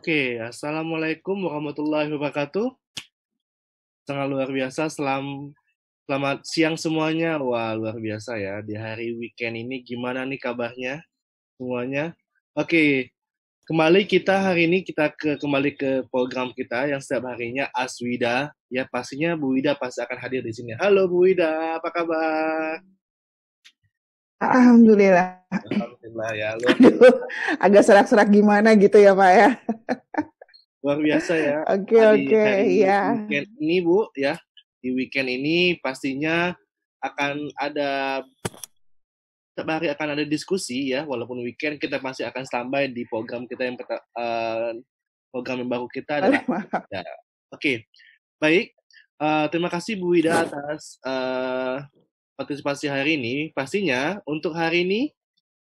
Oke, Assalamualaikum warahmatullahi wabarakatuh. Sangat luar biasa, selamat siang semuanya. Wah, luar biasa ya, di hari weekend ini gimana nih kabarnya semuanya? Oke, hari ini kita kembali ke program kita yang setiap harinya Aswida. Ya, pastinya Bu Wida pasti akan hadir di sini. Halo Bu Wida, apa kabar? Alhamdulillah. Alhamdulillah ya, Aduh, agak serak-serak gimana gitu ya Pak ya. luar biasa ya. Oke, Di hari ya. weekend ini Bu ya, di weekend ini pastinya akan ada setiap hari akan ada diskusi ya, walaupun weekend kita masih akan standby di program kita program yang baru kita adalah ya. Oke, baik. Terima kasih Bu Wida atas partisipasi hari ini. Pastinya untuk hari ini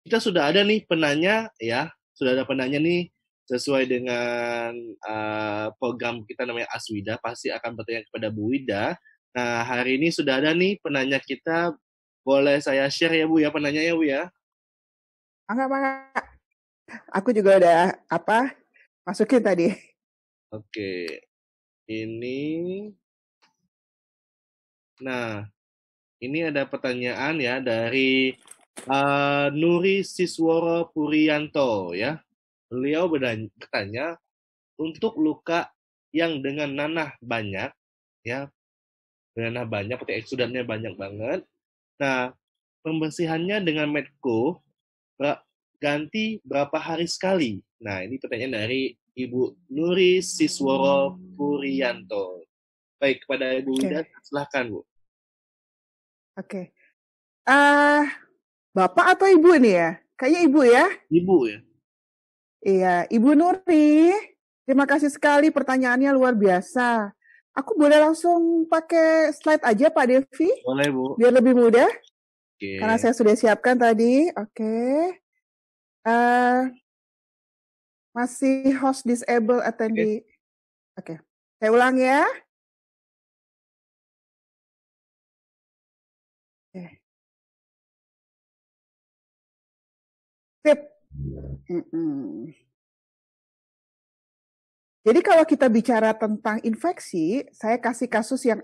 kita sudah ada nih penanya ya, sudah ada penanya nih sesuai dengan program kita namanya Aswida, pasti akan bertanya kepada Bu Wida. Nah, hari ini sudah ada nih penanya kita. Boleh saya share ya Bu ya penanyanya Bu ya? Enggak. Aku juga udah masukin tadi. Oke. Ini ada pertanyaan ya dari Nuri Sisworo Purianto ya. Beliau bertanya, untuk luka yang dengan nanah banyak ya, dengan nanah banyak, seperti eksudannya banyak banget. Nah, pembersihannya dengan Medco ganti berapa hari sekali? Nah, ini pertanyaan dari Ibu Nuri Sisworo Purianto. Baik, kepada Ibu Wida, silahkan Bu. Oke. Bapak atau Ibu nih ya? Kayaknya Ibu ya? Ibu ya? Iya, Ibu Nuri. Terima kasih sekali, pertanyaannya luar biasa. Aku boleh langsung pakai slide aja Pak Devi? Boleh Bu. Biar lebih mudah. Oke. Karena saya sudah siapkan tadi. Oke. Masih host disable attendee. Oke. Saya ulang ya. Oke. Sip. Jadi kalau kita bicara tentang infeksi, saya kasih kasus yang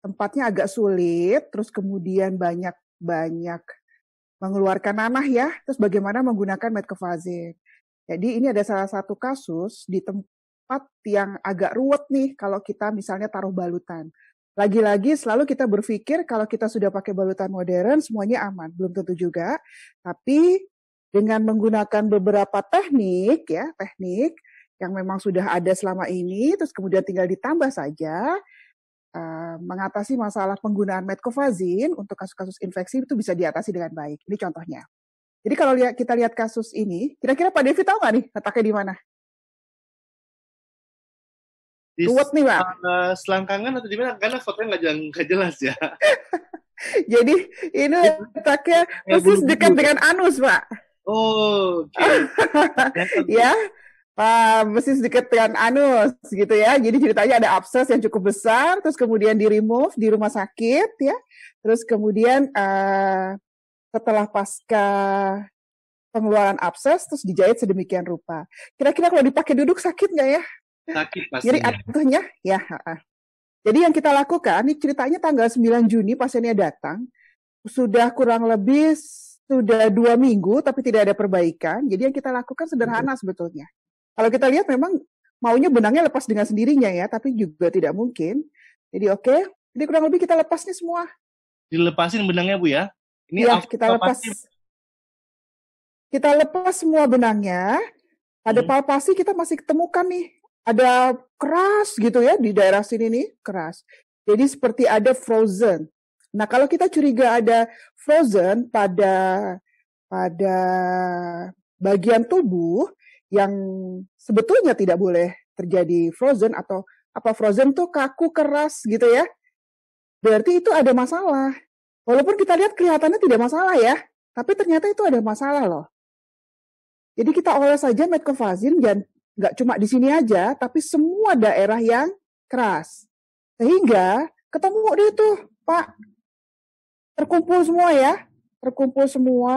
tempatnya agak sulit, terus kemudian banyak mengeluarkan nanah ya, terus bagaimana menggunakan metcofazin. Jadi ini ada salah satu kasus di tempat yang agak ruwet nih kalau kita misalnya taruh balutan. Lagi-lagi selalu kita berpikir kalau kita sudah pakai balutan modern semuanya aman, belum tentu juga. Tapi dengan menggunakan beberapa teknik yang memang sudah ada selama ini, terus kemudian tinggal ditambah saja, mengatasi masalah penggunaan metcofazin untuk kasus-kasus infeksi itu bisa diatasi dengan baik. Ini contohnya. Jadi kalau kita lihat kasus ini, kira-kira Pak Devi tahu nggak nih letaknya di mana? Ruwet nih Pak. Selangkangan atau di mana? Karena fotonya nggak jelas ya. Jadi ini letaknya persis dekat dengan anus Pak. Oh, oke. Ya, persis dekat dengan anus gitu ya. Jadi ceritanya ada abses yang cukup besar, terus kemudian di remove di rumah sakit ya. Terus kemudian setelah pasca pengeluaran abses, terus dijahit sedemikian rupa. Kira-kira kalau dipakai duduk sakit nggak ya? Sakit pastinya. Jadi atuhnya ya. Jadi yang kita lakukan, ini ceritanya tanggal 9 Juni pasiennya datang, sudah kurang lebih 2 minggu tapi tidak ada perbaikan. Jadi yang kita lakukan sederhana sebetulnya. Kalau kita lihat memang maunya benangnya lepas dengan sendirinya ya, tapi juga tidak mungkin. Jadi Jadi kurang lebih kita lepas nih semua. Dilepasin benangnya Bu ya? Ini Ya, kita lepas. Kita lepas semua benangnya. Pada palpasi kita masih ketemukan nih, ada keras gitu ya di daerah sini nih, keras. Jadi seperti ada frozen. Nah, kalau kita curiga ada frozen pada bagian tubuh yang sebetulnya tidak boleh terjadi frozen, atau apa, frozen tuh kaku, keras gitu ya, berarti itu ada masalah. Walaupun kita lihat kelihatannya tidak masalah ya, tapi ternyata itu ada masalah loh. Jadi kita oles saja metcofazin, dan nggak cuma di sini aja, tapi semua daerah yang keras. Sehingga ketemu deh tuh, Pak, terkumpul semua ya, terkumpul semua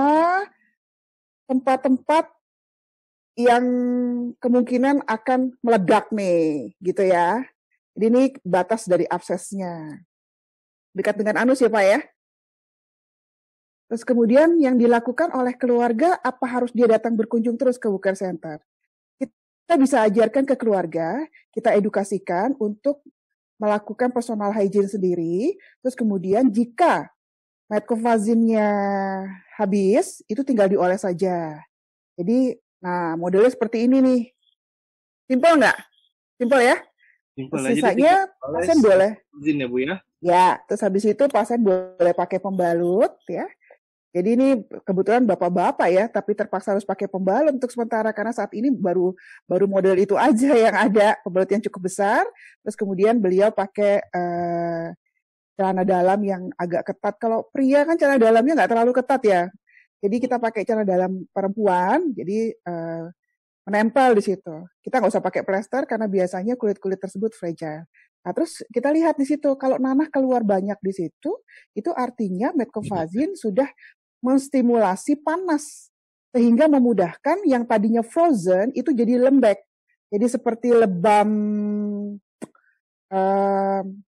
tempat-tempat yang kemungkinan akan meledak nih, gitu ya. Jadi ini batas dari absesnya. Dekat dengan anus ya Pak ya. Terus kemudian yang dilakukan oleh keluarga, apa harus dia datang berkunjung terus ke Woocare Center? Kita bisa ajarkan ke keluarga, kita edukasikan untuk melakukan personal hygiene sendiri. Terus kemudian jika metcovazinnya habis, itu tinggal dioles saja. Jadi, nah modelnya seperti ini nih. Simpel nggak? Simpel ya? Simpel. Sisanya pasien boleh. Izin ya Bu ya? Ya, terus habis itu pasien boleh pakai pembalut ya. Jadi ini kebetulan bapak-bapak ya, tapi terpaksa harus pakai pembalut untuk sementara karena saat ini baru model itu aja yang ada, pembalut yang cukup besar. Terus kemudian beliau pakai celana dalam yang agak ketat. Kalau pria kan celana dalamnya nggak terlalu ketat ya. Jadi kita pakai celana dalam perempuan, jadi menempel di situ. Kita nggak usah pakai plester karena biasanya kulit-kulit tersebut fragile. Nah, terus kita lihat di situ, kalau nanah keluar banyak di situ, itu artinya metcofazin sudah menstimulasi panas, sehingga memudahkan yang tadinya frozen itu jadi lembek. Jadi seperti lebam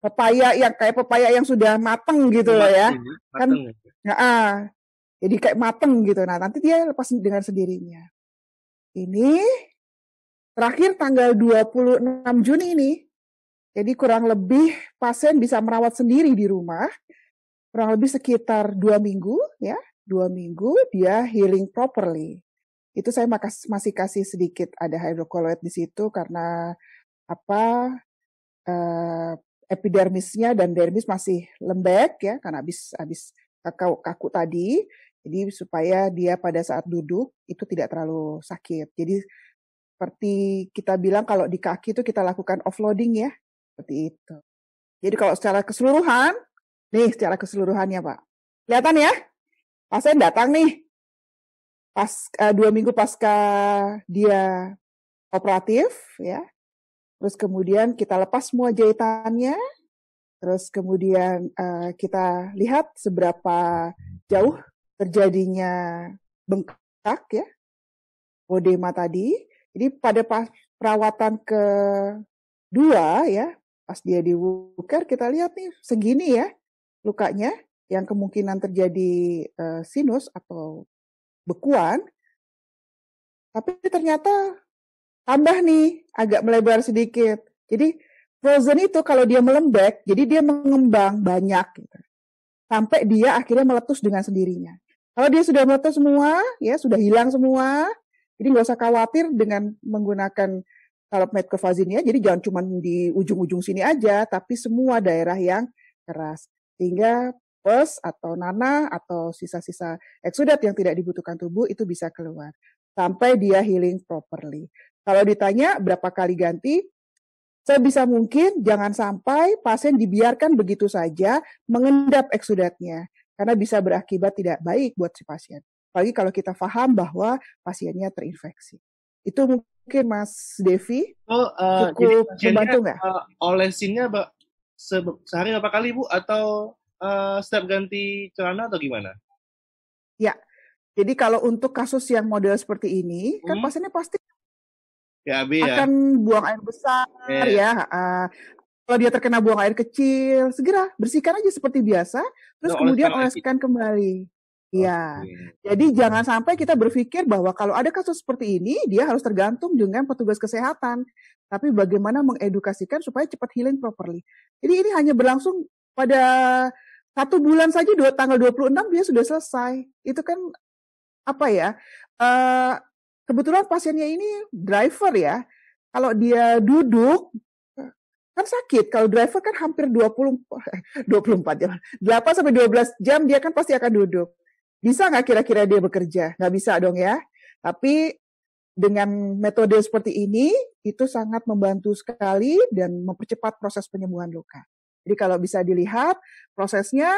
pepaya yang sudah mateng gitu loh ya. Kan, jadi kayak mateng gitu. Nah, nanti dia lepas dengan sendirinya. Ini terakhir tanggal 26 Juni ini. Jadi kurang lebih pasien bisa merawat sendiri di rumah. Kurang lebih sekitar 2 minggu ya. 2 minggu dia healing properly. Itu saya masih kasih sedikit ada hydrocolloid di situ karena epidermisnya dan dermis masih lembek ya karena habis kaku tadi. Jadi supaya dia pada saat duduk itu tidak terlalu sakit. Jadi seperti kita bilang kalau di kaki itu kita lakukan offloading ya. Seperti itu. Jadi kalau secara keseluruhan, nih secara keseluruhannya Pak. Kelihatan ya? Pasien datang nih, 2 minggu pasca dia operatif, ya. Terus kemudian kita lepas semua jahitannya, terus kemudian kita lihat seberapa jauh terjadinya bengkak, ya, odema tadi. Jadi pada perawatan kedua, ya, pas dia di Woocare kita lihat nih segini ya lukanya, yang kemungkinan terjadi sinus atau bekuan, tapi ternyata tambah nih, agak melebar sedikit. Jadi frozen itu kalau dia melembek, jadi dia mengembang banyak, gitu. Sampai dia akhirnya meletus dengan sendirinya. Kalau dia sudah meletus semua, ya sudah hilang semua, jadi nggak usah khawatir dengan menggunakan salep metcofazin ya. Jadi jangan cuma di ujung-ujung sini aja, tapi semua daerah yang keras. Sehingga pus atau nanah atau sisa-sisa eksudat yang tidak dibutuhkan tubuh itu bisa keluar sampai dia healing properly. Kalau ditanya berapa kali ganti, sebisa mungkin jangan sampai pasien dibiarkan begitu saja mengendap eksudatnya karena bisa berakibat tidak baik buat si pasien. Apalagi kalau kita paham bahwa pasiennya terinfeksi. Itu mungkin Mas Devi cukup membantu nggak? Olesinnya sehari berapa kali Bu atau setiap ganti celana atau gimana? Ya, jadi kalau untuk kasus yang model seperti ini, kan pasiennya pasti akan buang air besar ya. Kalau dia terkena buang air kecil, segera bersihkan aja seperti biasa, terus kemudian oleskan kembali. Ya, jadi jangan sampai kita berpikir bahwa kalau ada kasus seperti ini, dia harus tergantung dengan petugas kesehatan. Tapi bagaimana mengedukasikan supaya cepat healing properly. Jadi ini hanya berlangsung pada 1 bulan saja tanggal 26 dia sudah selesai. Itu kan apa ya? Kebetulan pasiennya ini driver ya. Kalau dia duduk kan sakit. Kalau driver kan hampir 24 jam. 8 sampai 12 jam dia kan pasti akan duduk. Bisa nggak kira-kira dia bekerja? Nggak bisa dong ya. Tapi dengan metode seperti ini, itu sangat membantu sekali dan mempercepat proses penyembuhan luka. Jadi kalau bisa dilihat, prosesnya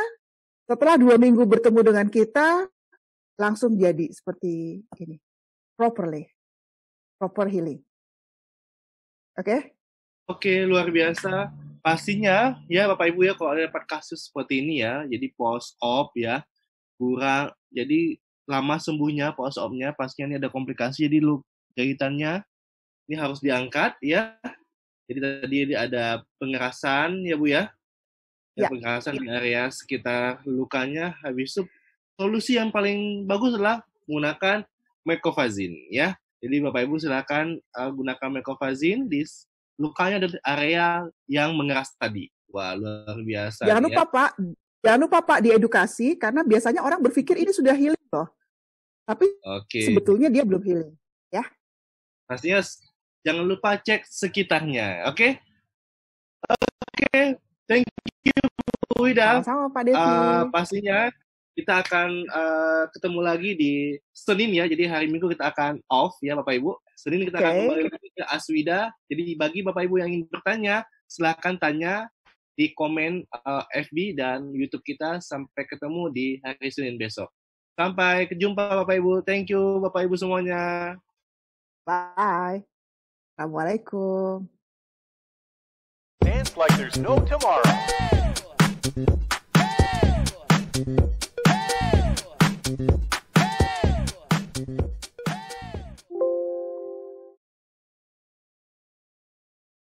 setelah 2 minggu bertemu dengan kita, langsung jadi seperti ini. Proper healing. Oke? Oke, luar biasa. Pastinya ya Bapak Ibu ya, kalau ada dapat kasus seperti ini ya, jadi post-op ya, kurang, jadi lama sembuhnya post-opnya, pastinya ini ada komplikasi, jadi jahitannya ini harus diangkat ya. Jadi tadi ada pengerasan ya Bu ya. Ya. Pengerasan di area sekitar lukanya. Habis itu solusi yang paling bagus adalah menggunakan mecofazin ya. Jadi Bapak Ibu silakan gunakan mecofazin di lukanya dari area yang mengeras tadi. Wah, luar biasa. Jangan lupa Pak diedukasi, karena biasanya orang berpikir ini sudah healing loh. Tapi sebetulnya dia belum healing. Ya. Pastinya jangan lupa cek sekitarnya. Oke? Oke. Thank you Bu Ida. Sama-sama Pak Devi. Pastinya kita akan ketemu lagi di Senin ya. Jadi hari Minggu kita akan off ya Bapak Ibu. Senin kita akan kembali lagi ke Aswida. Jadi bagi Bapak Ibu yang ingin bertanya, silakan tanya di komen FB dan YouTube kita. Sampai ketemu di hari Senin besok. Sampai jumpa Bapak Ibu. Thank you Bapak Ibu semuanya. Bye. Assalamualaikum. Dance like there's no tomorrow.